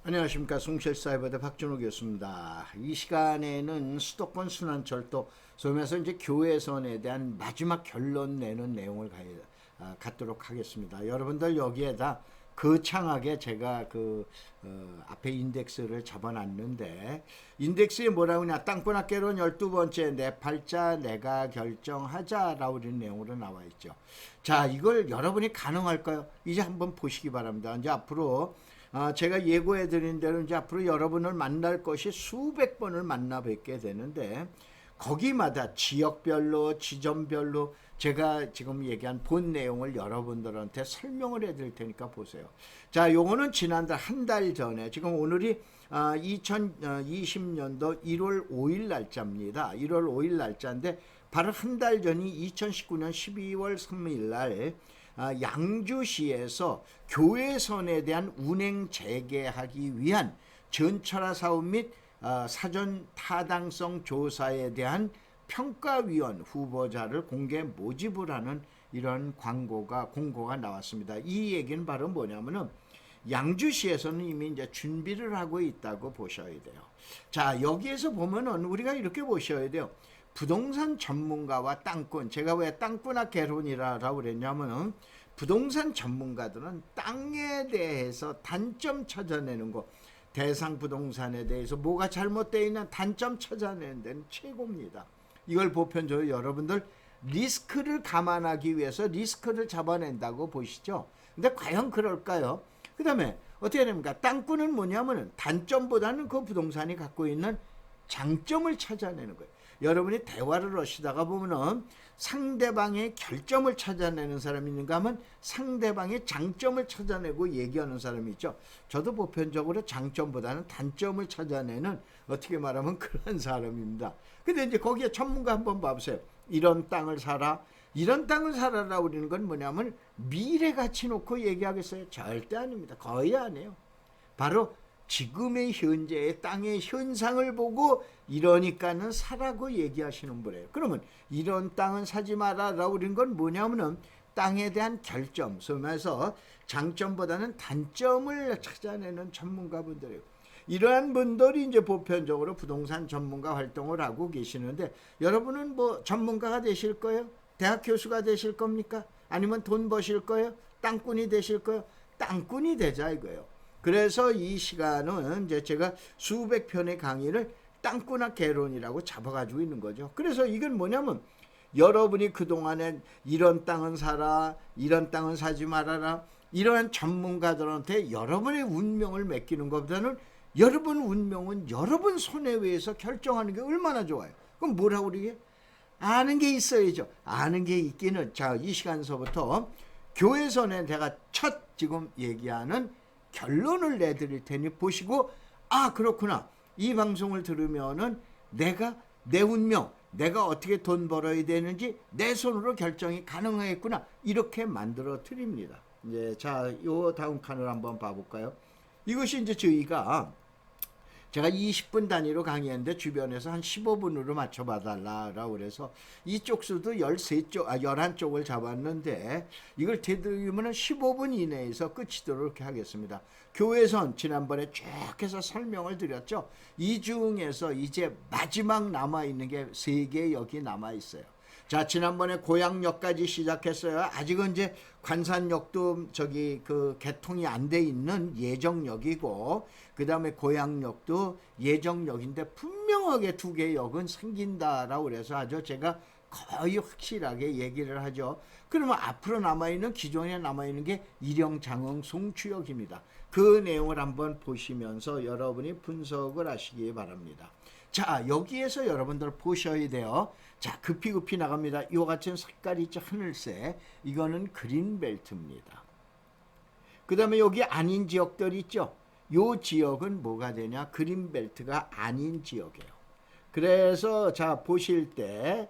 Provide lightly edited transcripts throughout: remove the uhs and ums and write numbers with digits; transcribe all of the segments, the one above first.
안녕하십니까. 송실사이버대 박준호 교수입니다. 이 시간에는 수도권 순환철도 소위에서 이제 교외선에 대한 마지막 결론 내는 내용을 갖도록 하겠습니다. 여러분들 여기에다 거창하게 제가 앞에 인덱스를 잡아놨는데, 인덱스에 뭐라고 하냐, 땅끝 학개론 12번째 내 팔자 내가 결정하자라고 하는 내용으로 나와 있죠. 자, 이걸 여러분이 가능할까요? 이제 한번 보시기 바랍니다. 이제 앞으로 제가 예고해 드린 대로 이제 앞으로 여러분을 만날 것이 수백 번을 만나 뵙게 되는데, 거기마다 지역별로 지점별로 제가 지금 얘기한 본 내용을 여러분들한테 설명을 해 드릴 테니까 보세요. 자, 요거는 지난달 한 달 전에, 지금 오늘이 2020년도 1월 5일 날짜입니다. 1월 5일 날짜인데 바로 한 달 전이 2019년 12월 3일 날 양주시에서 교외선에 대한 운행 재개하기 위한 전철화 사업 및 사전 타당성 조사에 대한 평가위원 후보자를 공개 모집을 하는 이런 공고가 나왔습니다. 이 얘기는 바로 뭐냐면은 양주시에서는 이미 이제 준비를 하고 있다고 보셔야 돼요. 자, 여기에서 보면은 우리가 이렇게 보셔야 돼요. 부동산 전문가와 땅꾼, 제가 왜 땅꾼학 개론이라고 그랬냐면은, 부동산 전문가들은 땅에 대해서 단점 찾아내는 거, 대상 부동산에 대해서 뭐가 잘못되어 있는 단점 찾아내는 데는 최고입니다. 이걸 보편적으로 여러분들 리스크를 감안하기 위해서 리스크를 잡아낸다고 보시죠. 근데 과연 그럴까요? 그 다음에 어떻게 됩니까? 땅꾼은 뭐냐면은 단점보다는 그 부동산이 갖고 있는 장점을 찾아내는 거예요. 여러분이 대화를 하시다가 보면은 상대방의 결점을 찾아내는 사람이 있는가 하면 상대방의 장점을 찾아내고 얘기하는 사람이 있죠. 저도 보편적으로 장점보다는 단점을 찾아내는, 어떻게 말하면 그런 사람입니다. 근데 이제 거기에 전문가 한번 봐보세요. 이런 땅을 사라. 이런 땅을 사라라고 그러는 건 뭐냐면 미래 가치 놓고 얘기하겠어요? 절대 아닙니다. 거의 안 해요. 바로 지금의 현재의 땅의 현상을 보고 이러니까는 사라고 얘기하시는 분이에요. 그러면 이런 땅은 사지 마라라고 그런 건 뭐냐면은 땅에 대한 결점, 소위해서 장점보다는 단점을 찾아내는 전문가분들이에요. 이러한 분들이 이제 보편적으로 부동산 전문가 활동을 하고 계시는데, 여러분은 뭐 전문가가 되실 거예요? 대학 교수가 되실 겁니까? 아니면 돈 버실 거예요? 땅꾼이 되실 거예요? 땅꾼이 되자 이거예요. 그래서 이 시간은 이제 제가 수백 편의 강의를 땅꾼학 개론이라고 잡아가지고 있는 거죠. 그래서 이건 뭐냐면, 여러분이 그동안에 이런 땅은 사라, 이런 땅은 사지 말아라, 이러한 전문가들한테 여러분의 운명을 맡기는 것보다는 여러분 운명은 여러분 손에 의해서 결정하는 게 얼마나 좋아요. 그럼 뭐라고 그러게? 아는 게 있어야죠. 아는 게 있기는, 자, 이 시간서부터 교회선에 제가 첫 지금 얘기하는 결론을 내드릴 테니 보시고, 아, 그렇구나, 이 방송을 들으면은 내가 내 운명, 내가 어떻게 돈 벌어야 되는지 내 손으로 결정이 가능하겠구나, 이렇게 만들어 드립니다. 이제 자, 요 다음 칸을 한번 봐볼까요? 이것이 이제 저희가 제가 20분 단위로 강의했는데 주변에서 한 15분으로 맞춰봐달라고 그래서 이쪽 수도 11쪽을 잡았는데, 이걸 되도록이면 15분 이내에서 끝이도록 하겠습니다. 교회선 지난번에 쭉 해서 설명을 드렸죠. 이 중에서 이제 마지막 남아있는 게 3개 여기 남아있어요. 자, 지난번에 고양역까지 시작했어요. 아직은 이제 관산역도 개통이 안 돼 있는 예정역이고, 그 다음에 고양역도 예정역인데 분명하게 2개 역은 생긴다라고 그래서 아주 제가 거의 확실하게 얘기를 하죠. 그러면 앞으로 남아있는, 기존에 남아있는 게 일영, 장흥, 송추역입니다. 그 내용을 한번 보시면서 여러분이 분석을 하시기 바랍니다. 자, 여기에서 여러분들 보셔야 돼요. 자, 급히 나갑니다. 이 같은 색깔이 있죠, 하늘색. 이거는 그린벨트입니다. 그 다음에 여기 아닌 지역들 있죠. 이 지역은 뭐가 되냐? 그린벨트가 아닌 지역이에요. 그래서 자, 보실 때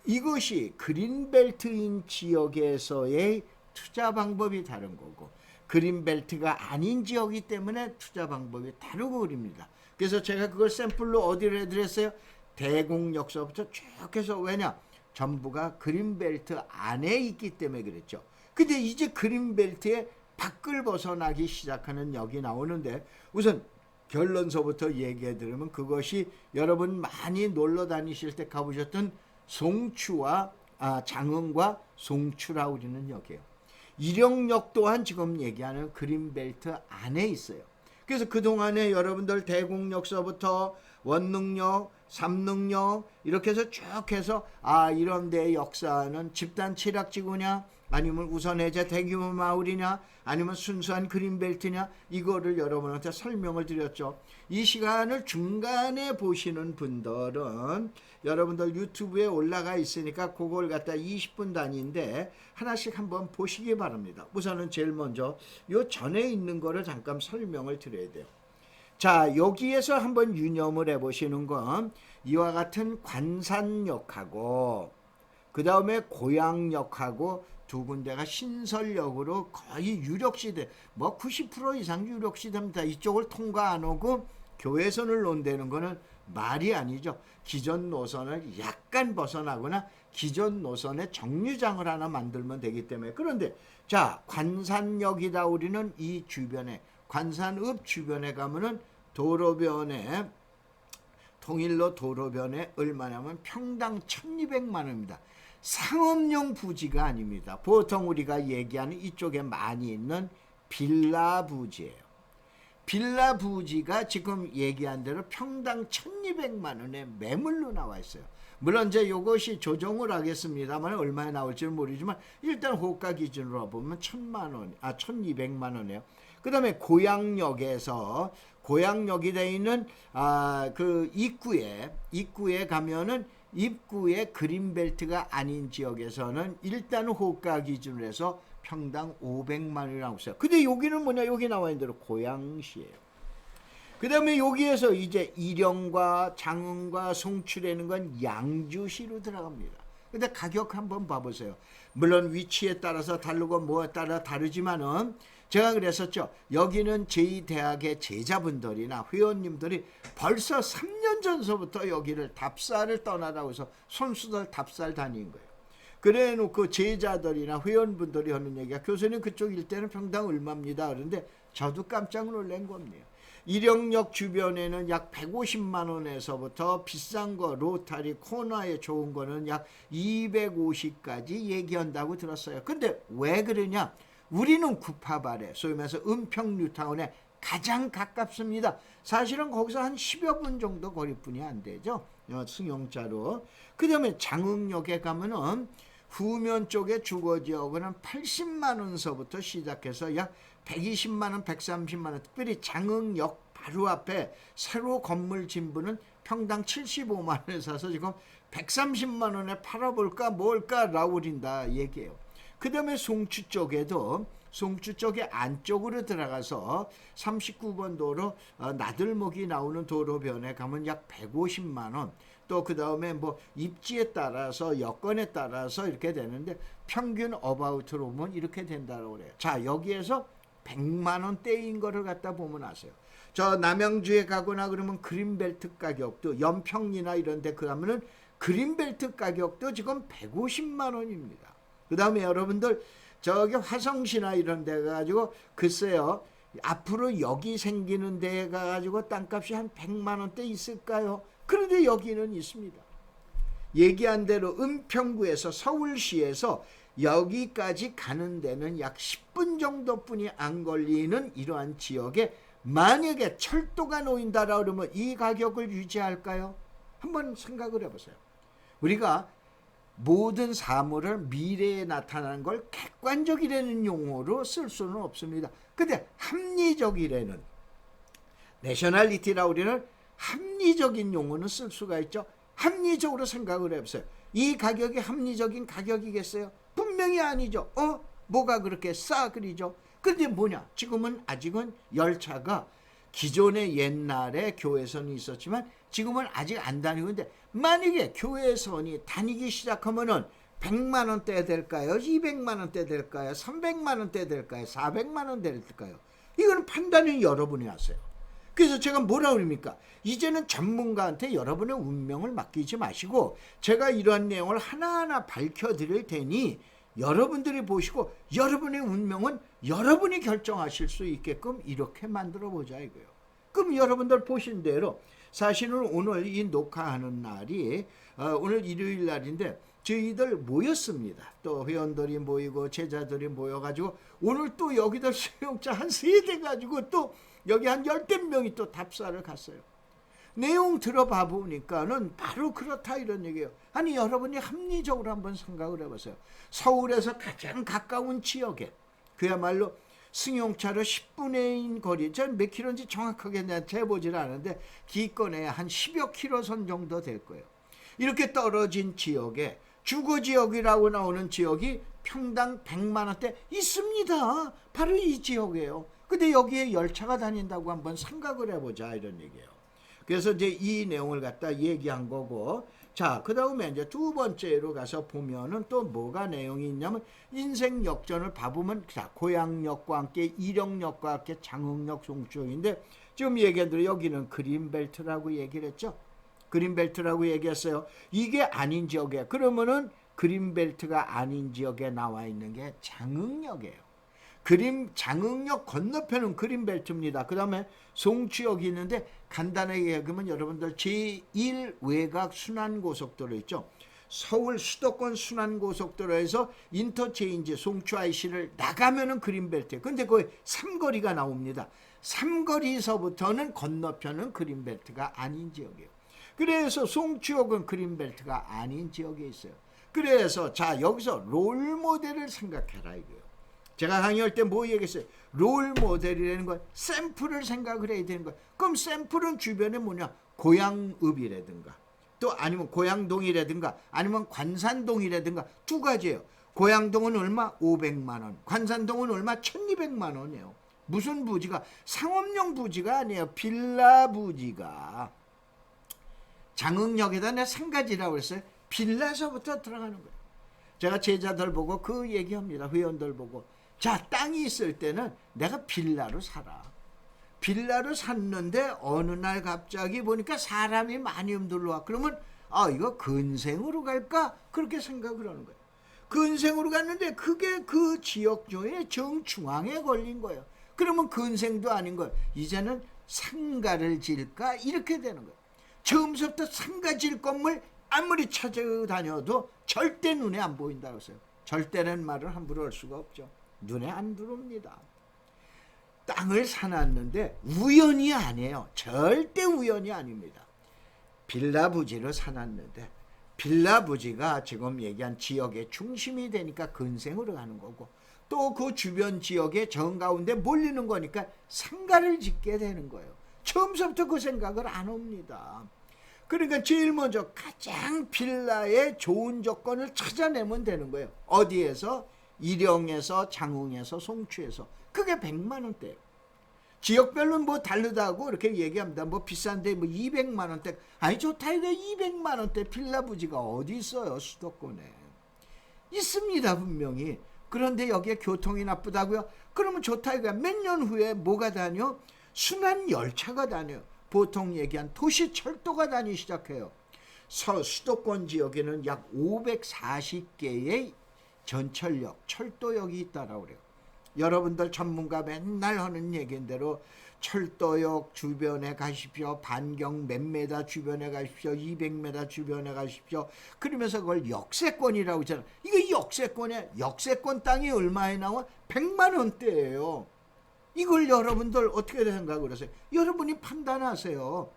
이것이 그린벨트인 지역에서의 투자 방법이 다른 거고, 그린벨트가 아닌 지역이기 때문에 투자 방법이 다르고 그럽니다. 그래서 제가 그걸 샘플로 어디를 해드렸어요? 대곡역서부터 쭉 해서, 왜냐? 전부가 그린벨트 안에 있기 때문에 그랬죠. 근데 이제 그린벨트에 밖을 벗어나기 시작하는 역이 나오는데, 우선 결론서부터 얘기해 드리면 그것이 여러분 많이 놀러 다니실 때 가보셨던 송추와 장흥과 송추라고 그러는 역이에요. 이령역 또한 지금 얘기하는 그린벨트 안에 있어요. 그래서 그동안에 여러분들 대곡역서부터 원릉역, 삼릉역 이렇게 해서 쭉 해서 이런 데의 역사는 집단 칠학지구냐, 아니면 우선해제 대규모 마을이냐, 아니면 순수한 그린벨트냐, 이거를 여러분한테 설명을 드렸죠. 이 시간을 중간에 보시는 분들은 여러분들 유튜브에 올라가 있으니까 그걸 갖다 20분 단위인데 하나씩 한번 보시기 바랍니다. 우선은 제일 먼저 요 전에 있는 거를 잠깐 설명을 드려야 돼요. 자, 여기에서 한번 유념을 해보시는 건 이와 같은 관산역하고 그 다음에 고양역하고 두 군데가 신설역으로 거의 유력시대, 90% 이상 유력시대입니다. 이쪽을 통과 안 오고 교외선을 논다는 거는 말이 아니죠. 기존 노선을 약간 벗어나거나 기존 노선의 정류장을 하나 만들면 되기 때문에. 그런데 자, 관산역이다 우리는 이 주변에, 관산읍 주변에 가면은 도로변에, 통일로 도로변에 얼마냐면 평당 1200만 원입니다. 상업용 부지가 아닙니다. 보통 우리가 얘기하는 이쪽에 많이 있는 빌라 부지예요. 빌라 부지가 지금 얘기한 대로 평당 1200만 원의 매물로 나와 있어요. 물론 이제 이것이 조정을 하겠습니다만 얼마에 나올지는 모르지만 일단 호가 기준으로 보면 1200만 원이에요. 그 다음에 고양역에서, 고양역이 되어 있는 그 입구에 가면은 입구에 그린벨트가 아닌 지역에서는 일단 호가 기준으로 해서 평당 500만 원이 나오고 있어요. 근데 여기는 뭐냐, 여기 나와 있는 대로 고양시예요. 그 다음에 여기에서 이제 일령과 장흥과 송추라는 건 양주시로 들어갑니다. 근데 가격 한번 봐보세요. 물론 위치에 따라서 다르고 뭐에 따라 다르지만은 제가 그랬었죠. 여기는 저희 대학의 제자분들이나 회원님들이 벌써 3년 전서부터 여기를 답사를 떠나라고 해서 손수들 답사를 다닌 거예요. 그래 놓고 제자들이나 회원분들이 하는 얘기가, 교수님 그쪽 일대는 평당 얼마입니다. 그런데 저도 깜짝 놀란 겁니다. 일령역 주변에는 약 150만 원에서부터 비싼 거, 로타리 코너에 좋은 거는 약 250까지 얘기한다고 들었어요. 근데 왜 그러냐? 우리는 구파발에, 소위 말해서 은평 뉴타운에 가장 가깝습니다. 사실은 거기서 한 10여 분 정도 거리뿐이 안 되죠. 승용차로. 그 다음에 장흥역에 가면은 후면 쪽에 주거지역은 80만 원서부터 시작해서 약 120만 원, 130만 원, 특별히 장흥역 바로 앞에 새로 건물 진부는 평당 75만 원에 사서 지금 130만 원에 팔아볼까 뭘까 라우린다 얘기해요. 그 다음에 송추 쪽에도, 송추 쪽에 안쪽으로 들어가서 39번 도로 나들목이 나오는 도로변에 가면 약 150만 원, 또 그 다음에 뭐 입지에 따라서 여건에 따라서 이렇게 되는데 평균 어바웃으로 보면 이렇게 된다고 그래요. 자, 여기에서 100만 원대인 거를 갖다 보면 아세요. 저 남양주에 가거나 그러면 그린벨트 가격도, 연평리나 이런 데 가면은 그린벨트 가격도 지금 150만 원입니다. 그 다음에 여러분들 저기 화성시나 이런 데 가지고 글쎄요, 앞으로 여기 생기는 데 가지고 땅값이 한 100만 원대 있을까요? 그런데 여기는 있습니다. 얘기한 대로 은평구에서 서울시에서 여기까지 가는 데는 약 10분 정도뿐이 안 걸리는 이러한 지역에 만약에 철도가 놓인다라 그러면 이 가격을 유지할까요? 한번 생각을 해보세요. 우리가 모든 사물을 미래에 나타나는 걸 객관적이라는 용어로 쓸 수는 없습니다. 근데 합리적이라는, 내셔널리티라고 우리는 합리적인 용어는 쓸 수가 있죠. 합리적으로 생각을 해보세요. 이 가격이 합리적인 가격이겠어요? 분명히 아니죠. 뭐가 그렇게 싸그리죠? 근데 뭐냐, 지금은 아직은 열차가 기존의 옛날에 교외선이 있었지만 지금은 아직 안 다니고 있는데, 만약에 교외선이 다니기 시작하면은 100만 원대 될까요? 200만 원대 될까요? 300만 원대 될까요? 400만 원대 될까요? 이거는 판단은 여러분이 하세요. 그래서 제가 뭐라 그럽니까? 이제는 전문가한테 여러분의 운명을 맡기지 마시고 제가 이러한 내용을 하나하나 밝혀드릴 테니 여러분들이 보시고 여러분의 운명은 여러분이 결정하실 수 있게끔 이렇게 만들어 보자 이거예요. 그럼 여러분들 보신 대로 사실은 오늘 이 녹화하는 날이 오늘 일요일 날인데 저희들 모였습니다. 또 회원들이 모이고 제자들이 모여가지고 오늘 또 여기다 수용자 한 3대 가지고 또 여기 한 10대 명이 또 답사를 갔어요. 내용 들어봐 보니까는 바로 그렇다 이런 얘기예요. 아니 여러분이 합리적으로 한번 생각을 해보세요. 서울에서 가장 가까운 지역에 그야말로 승용차로 10분의 1 거리, 전 몇 킬로인지 정확하게 내가 재보질 않은데 기권에 한 10여 킬로선 정도 될 거예요. 이렇게 떨어진 지역에 주거지역이라고 나오는 지역이 평당 100만 원대 있습니다. 바로 이 지역이에요. 근데 여기에 열차가 다닌다고 한번 생각을 해보자 이런 얘기예요. 그래서 이제 이 내용을 갖다 얘기한 거고, 자, 그 다음에 이제 두 번째로 가서 보면은 또 뭐가 내용이 있냐면 인생 역전을 봐보면 자, 고향역과 함께 이령역과 함께 장흥역 송추역인데 지금 얘기한 대로 여기는 그린벨트라고 얘기를 했죠. 그린벨트라고 얘기했어요. 이게 아닌 지역에 그러면은 그린벨트가 아닌 지역에 나와 있는 게 장흥역이에요. 장흥역 건너편은 그린벨트입니다. 그 다음에 송추역이 있는데 간단하게 얘기하면 여러분들 제1 외곽 순환고속도로 있죠. 서울 수도권 순환고속도로에서 인터체인지 송추 IC를 나가면은 그린벨트예요. 근데 거기 삼거리가 나옵니다. 삼거리서부터는 건너편은 그린벨트가 아닌 지역이에요. 그래서 송추역은 그린벨트가 아닌 지역에 있어요. 그래서 자 여기서 롤모델을 생각해라 이거예요. 제가 강의할 때 뭐 얘기했어요? 롤모델이라는 건 샘플을 생각을 해야 되는 거예요. 그럼 샘플은 주변에 뭐냐? 고양읍이라든가 또 아니면 고양동이라든가 아니면 관산동이라든가 두 가지예요. 고양동은 얼마? 500만 원. 관산동은 얼마? 1200만 원이에요. 무슨 부지가? 상업용 부지가 아니에요. 빌라 부지가. 장흥역에다 내가 3가지라고 했어요. 빌라서부터 들어가는 거예요. 제가 제자들 보고 그 얘기합니다. 회원들 보고. 자, 땅이 있을 때는 내가 빌라로 살아. 빌라로 샀는데 어느 날 갑자기 보니까 사람이 많이 들어와. 그러면 이거 근생으로 갈까? 그렇게 생각을 하는 거예요. 근생으로 갔는데 그게 그 지역 중에 정중앙에 걸린 거예요. 그러면 근생도 아닌 거예요. 이제는 상가를 지을까? 이렇게 되는 거예요. 처음부터 상가 질 건물 아무리 찾아다녀도 절대 눈에 안 보인다고 했어요. 절대라는 말을 함부로 할 수가 없죠. 눈에 안 들어옵니다. 땅을 사놨는데 우연이 아니에요. 절대 우연이 아닙니다. 빌라 부지를 사놨는데 빌라 부지가 지금 얘기한 지역의 중심이 되니까 근생으로 가는 거고 또 그 주변 지역의 정가운데 몰리는 거니까 상가를 짓게 되는 거예요. 처음부터 그 생각을 안 합니다. 그러니까 제일 먼저 가장 빌라의 좋은 조건을 찾아내면 되는 거예요. 어디에서? 일영에서, 장흥에서, 송추에서. 그게 100만 원대예요. 지역별로는 뭐 다르다고 이렇게 얘기합니다. 뭐 비싼데 뭐 200만 원대. 아니 좋다 이거 200만 원대 빌라 부지가 어디 있어요 수도권에. 있습니다 분명히. 그런데 여기에 교통이 나쁘다고요? 그러면 좋다 이거야. 몇 년 후에 뭐가 다녀? 순환 열차가 다녀요. 보통 얘기한 도시철도가 다니기 시작해요. 수도권 지역에는 약 540개의 전철역, 철도역이 있다라고 그래요. 여러분들 전문가 맨날 하는 얘기인 대로 철도역 주변에 가십시오. 반경 몇 메다 주변에 가십시오. 200m 주변에 가십시오. 그러면서 그걸 역세권이라고 하잖아요. 이거 역세권이야. 역세권 땅이 얼마에 나와? 100만 원대예요. 이걸 여러분들 어떻게 생각을 하세요? 여러분이 판단하세요.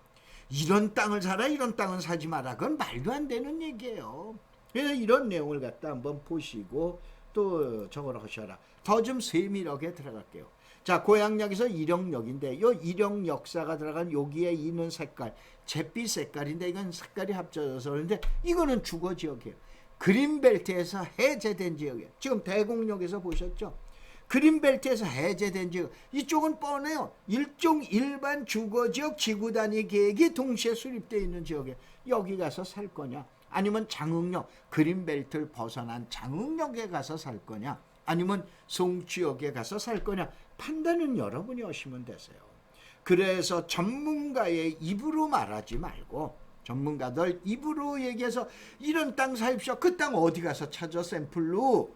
이런 땅을 사라 이런 땅은 사지 마라. 그건 말도 안 되는 얘기예요. 그래서 이런 내용을 갖다 한번 보시고 또 저걸 하셔라. 더 좀 세밀하게 들어갈게요. 자, 고양역에서 일영역인데 이 일영 역사가 들어간 여기에 있는 색깔 잿빛 색깔인데 이건 색깔이 합쳐져서 그런데 이거는 주거지역이에요. 그린벨트에서 해제된 지역이에요. 지금 대곡역에서 보셨죠? 그린벨트에서 해제된 지역 이쪽은 뻔해요. 일반 주거지역 지구단위 계획이 동시에 수립되어 있는 지역에 여기 가서 살 거냐 아니면 장흥역 그린벨트를 벗어난 장흥역에 가서 살 거냐 아니면 송추역에 가서 살 거냐 판단은 여러분이 하시면 되세요. 그래서 전문가의 입으로 말하지 말고 전문가들 입으로 얘기해서 이런 땅 사십시오. 그 땅 어디 가서 찾아 샘플로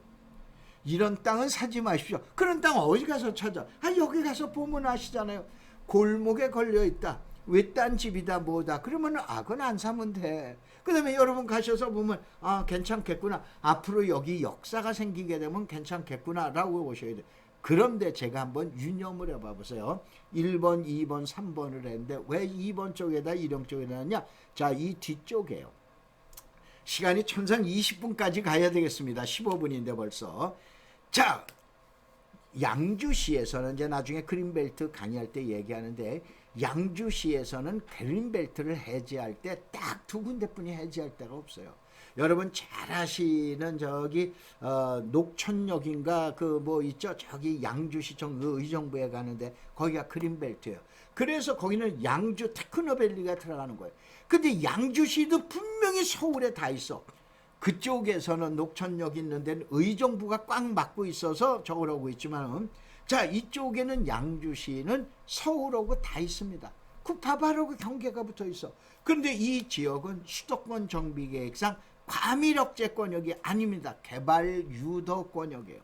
이런 땅은 사지 마십시오. 그런 땅 어디 가서 찾아? 여기 가서 보면 아시잖아요. 골목에 걸려 있다. 외딴 집이다 뭐다. 그러면 그건 안 사면 돼. 그 다음에 여러분 가셔서 보면 괜찮겠구나. 앞으로 여기 역사가 생기게 되면 괜찮겠구나 라고 보셔야 돼. 그런데 제가 한번 유념을 해봐 보세요. 1번, 2번, 3번을 했는데 왜 2번 쪽에다 1형 쪽에다 놨냐? 자, 이 뒤쪽에요. 시간이 천상 20분까지 가야 되겠습니다. 15분인데 벌써. 자, 양주시에서는 이제 나중에 그린벨트 강의할 때 얘기하는데 양주시에서는 그린벨트를 해제할 때 딱 두 군데뿐이 해제할 데가 없어요. 여러분 잘 아시는 저기 녹천역인가 그 뭐 있죠? 저기 양주시청 그 의정부에 가는데 거기가 그린벨트예요. 그래서 거기는 양주 테크노밸리가 들어가는 거예요. 근데 양주시도 분명히 서울에 다 있어. 그쪽에서는 녹천역 있는 데는 의정부가 꽉 막고 있어서 저러고 있지만 자, 이쪽에는 양주시는 서울하고 다 있습니다. 바로 그 경계가 붙어 있어. 그런데 이 지역은 수도권 정비계획상 과밀억제권역이 아닙니다. 개발 유도권역이에요.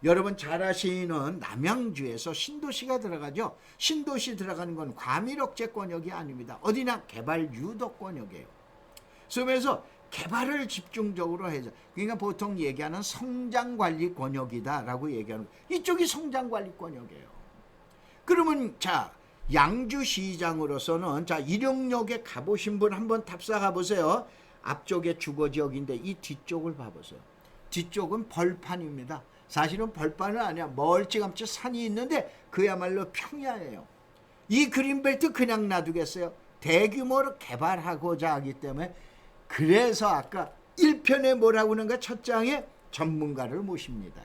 여러분 잘 아시는 남양주에서 신도시가 들어가죠. 신도시 들어가는 건 과밀억제권역이 아닙니다. 어디나 개발 유도권역이에요. 그래서 개발을 집중적으로 해서 그러니까 보통 얘기하는 성장관리권역이다라고 얘기하는 이쪽이 성장관리권역이에요. 그러면 자, 양주시장으로서는 자, 일용역에 가보신 분 한번 탑사 가보세요. 앞쪽에 주거지역인데 이 뒤쪽을 봐보세요. 뒤쪽은 벌판입니다. 사실은 벌판은 아니야. 멀찌감치 산이 있는데 그야말로 평야예요. 이 그린벨트 그냥 놔두겠어요? 대규모로 개발하고자 하기 때문에 그래서 아까 1편에 뭐라고 하는가 첫 장에 전문가를 모십니다.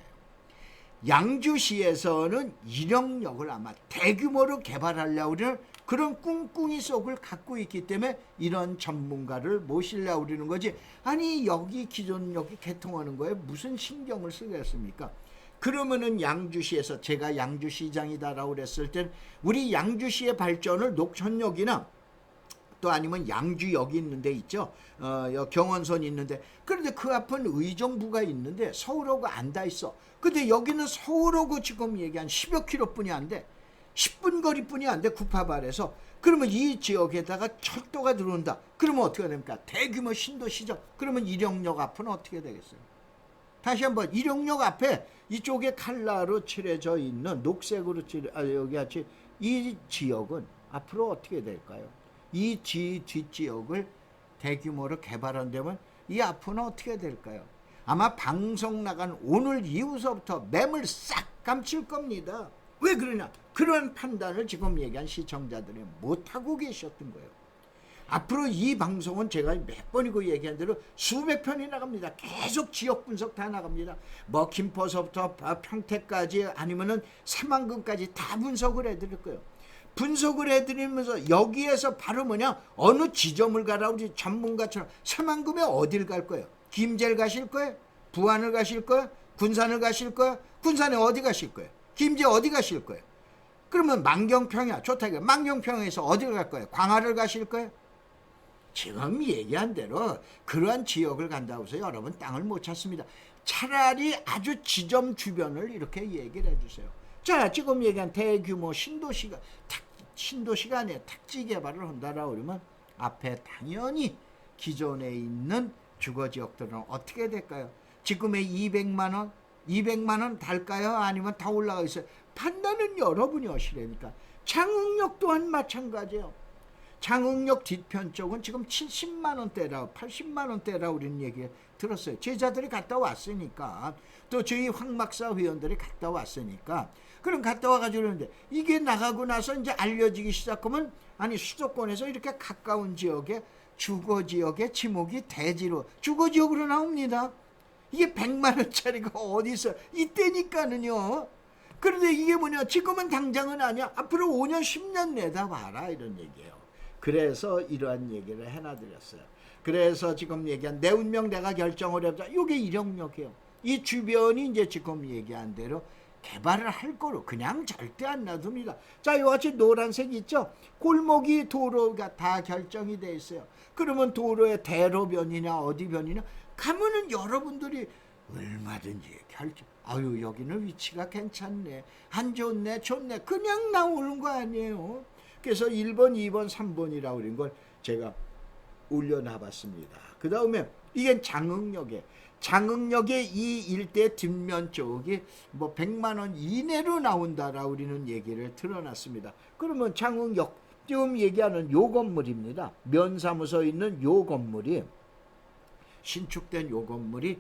양주시에서는 일용역을 아마 대규모로 개발하려고 하는 그런 꿍꿍이 속을 갖고 있기 때문에 이런 전문가를 모시려고 그러는 거지. 아니 여기 기존 역이 개통하는 거에 무슨 신경을 쓰겠습니까? 그러면은 양주시에서 제가 양주시장이다라고 그랬을 때는 우리 양주시의 발전을 녹천역이나 또 아니면 양주역이 있는 데 있죠. 경원선 있는데 그런데 그 앞은 의정부가 있는데 서울하고 안 다 있어. 근데 여기는 서울하고 지금 얘기한 10여 킬로뿐이 안 돼. 10분 거리뿐이 안 돼. 구파발에서. 그러면 이 지역에다가 철도가 들어온다. 그러면 어떻게 됩니까? 대규모 신도시죠. 그러면 일용역 앞은 어떻게 되겠어요? 다시 한번 일용역 앞에 이쪽에 칼라로 칠해져 있는 녹색으로 여기 같이 이 지역은 앞으로 어떻게 될까요? 이 뒷지역을 대규모로 개발한다면 이 앞은 어떻게 될까요? 아마 방송 나간 오늘 이후서부터 매물 싹 감칠 겁니다. 왜 그러냐? 그런 판단을 지금 얘기한 시청자들이 못하고 계셨던 거예요. 앞으로 이 방송은 제가 몇 번이고 얘기한 대로 수백 편이 나갑니다. 계속 지역 분석 다 나갑니다. 뭐 김포서부터 평택까지 아니면은 새만금까지 다 분석을 해드릴 거예요. 분석을 해드리면서 여기에서 바로 뭐냐? 어느 지점을 가라 우리 전문가처럼 새만금에 어딜 갈 거예요? 김제를 가실 거예요? 부안을 가실 거예요? 군산을 가실 거예요? 군산에 어디 가실 거예요? 김제 어디 가실 거예요? 그러면 만경평야 좋다. 만경평야에서 어디를 갈 거예요? 광화를 가실 거예요? 지금 얘기한 대로 그러한 지역을 간다고 해서 여러분 땅을 못 찾습니다. 차라리 아주 지점 주변을 이렇게 얘기를 해주세요. 자, 지금 얘기한 대규모 신도시가 아니에요. 택지 개발을 한다라고 그러면 앞에 당연히 기존에 있는 주거지역들은 어떻게 될까요? 지금의 200만 원? 200만 원 달까요? 아니면 다 올라가 있어요? 판단은 여러분이 하시라니까. 장흥역 또한 마찬가지예요. 장흥역 뒤편 쪽은 지금 70만 원대라 80만 원대라 우리는 얘기 들었어요. 제자들이 갔다 왔으니까 또 저희 황막사 회원들이 갔다 왔으니까 그럼 갔다 와가지고 그러는데 이게 나가고 나서 이제 알려지기 시작하면 아니 수도권에서 이렇게 가까운 지역에 주거지역의 지목이 대지로 주거지역으로 나옵니다. 이게 100만 원짜리가 어디서 이때니까는요. 그런데 이게 뭐냐 지금은 당장은 아니야. 앞으로 5년 10년 내다 봐라 이런 얘기예요. 그래서 이러한 얘기를 해놔드렸어요. 그래서 지금 얘기한 내 운명 내가 결정을 해보자. 이게 일용역이에요. 이 주변이 이제 지금 얘기한 대로 개발을 할 거로 그냥 절대 안 놔둡니다. 자, 이같이 노란색 있죠? 골목이 도로가 다 결정이 돼 있어요. 그러면 도로의 대로변이냐 어디 변이냐 가면은 여러분들이 얼마든지 결정. 아유 여기는 위치가 괜찮네, 안 좋네, 좋네, 그냥 나오는 거 아니에요. 그래서 1번, 2번, 3번이라고 그런 걸 제가 올려놔봤습니다. 그 다음에 이게 장흥역의 이 일대 뒷면 쪽이 뭐 100만 원 이내로 나온다라고 우리는 얘기를 틀어놨습니다. 그러면 장흥역 지금 얘기하는 요 건물입니다. 면사무소 있는 요 건물이, 신축된 요 건물이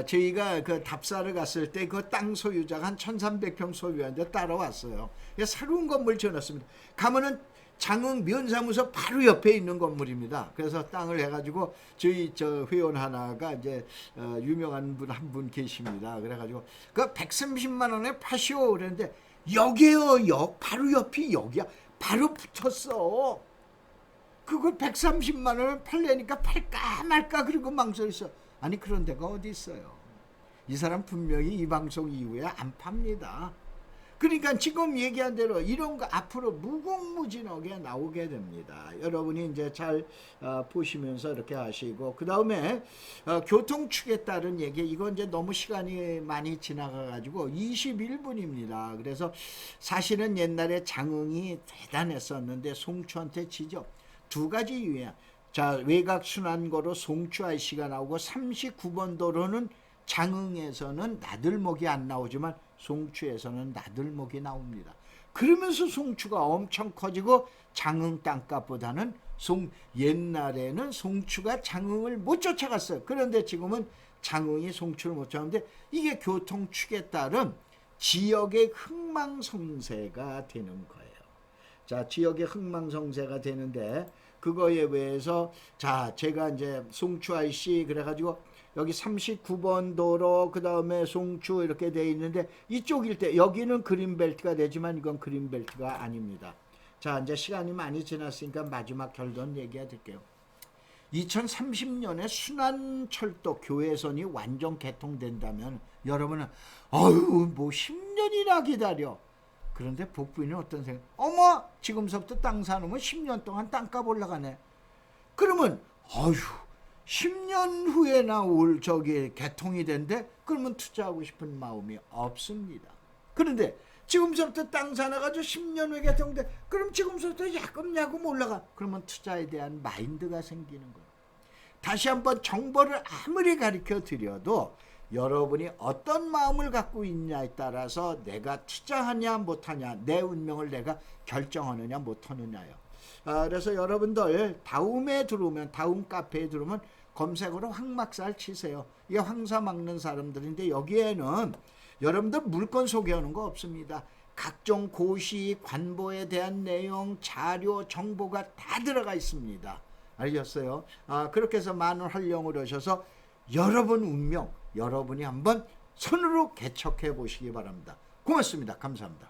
저희가 그 답사를 갔을 때 그 땅 소유자가 한 1300평 소유하는데 따라왔어요. 새로운 건물 지어놨습니다. 가면은 장흥 면사무소 바로 옆에 있는 건물입니다. 그래서 땅을 해가지고 저희 저 회원 하나가 이제 유명한 분 한 분 계십니다. 그래가지고 그 130만 원에 파시오 그랬는데, 여기요, 바로 옆이 여기야, 바로 붙었어. 그걸 130만 원을 팔려니까 팔까 말까 그리고 망설였어. 아니 그런 데가 어디 있어요. 이 사람 분명히 이 방송 이후에 안 팝니다. 그러니까 지금 얘기한 대로 이런 거 앞으로 무궁무진하게 나오게 됩니다. 여러분이 이제 잘 보시면서 이렇게 하시고, 그 다음에 교통축에 따른 얘기, 이건 이제 너무 시간이 많이 지나가가지고 21분입니다. 그래서 사실은 옛날에 장흥이 대단했었는데 송추한테 지죠. 두 가지 이유야. 자, 외곽순환고로 송추 IC가 나오고 39번 도로는 장흥에서는 나들목이 안 나오지만 송추에서는 나들목이 나옵니다. 그러면서 송추가 엄청 커지고 장흥 땅값보다는 옛날에는 송추가 장흥을 못 쫓아갔어요. 그런데 지금은 장흥이 송추를 못 쫓아가는데, 이게 교통축에 따른 지역의 흥망성쇠가 되는 거예요. 자, 지역의 흥망성쇠가 되는데, 그거에 의해서 자, 제가 이제 송추 IC 그래가지고 여기 39번 도로, 그 다음에 송추 이렇게 돼 있는데, 이쪽 일대 여기는 그린벨트가 되지만 이건 그린벨트가 아닙니다. 자, 이제 시간이 많이 지났으니까 마지막 결론 얘기해 드릴게요. 2030년에 순환철도 교외선이 완전 개통된다면 여러분은 어휴 뭐 10년이나 기다려. 그런데 복부인은 어떤 생각? 어머, 지금서부터 땅 사놓으면 10년 동안 땅값 올라가네. 그러면 어휴 10년 후에 나올 저기 개통이 된대. 그러면 투자하고 싶은 마음이 없습니다. 그런데 지금서부터 땅 사놔가지고 10년 후에 개통돼. 그럼 지금서부터 야금야금 올라가. 그러면 투자에 대한 마인드가 생기는 거예요. 다시 한번 정보를 아무리 가르쳐 드려도 여러분이 어떤 마음을 갖고 있냐에 따라서 내가 투자하냐 못하냐, 내 운명을 내가 결정하느냐 못하느냐요. 그래서 여러분들 다음에 들어오면, 다음 카페에 들어오면 검색으로 황막살 치세요. 이게 황사 막는 사람들인데, 여기에는 여러분들 물건 소개하는 거 없습니다. 각종 고시, 관보에 대한 내용, 자료, 정보가 다 들어가 있습니다. 알겠어요? 그렇게 해서 많은 활용을 하셔서 여러분 운명, 여러분이 한번 손으로 개척해 보시기 바랍니다. 고맙습니다. 감사합니다.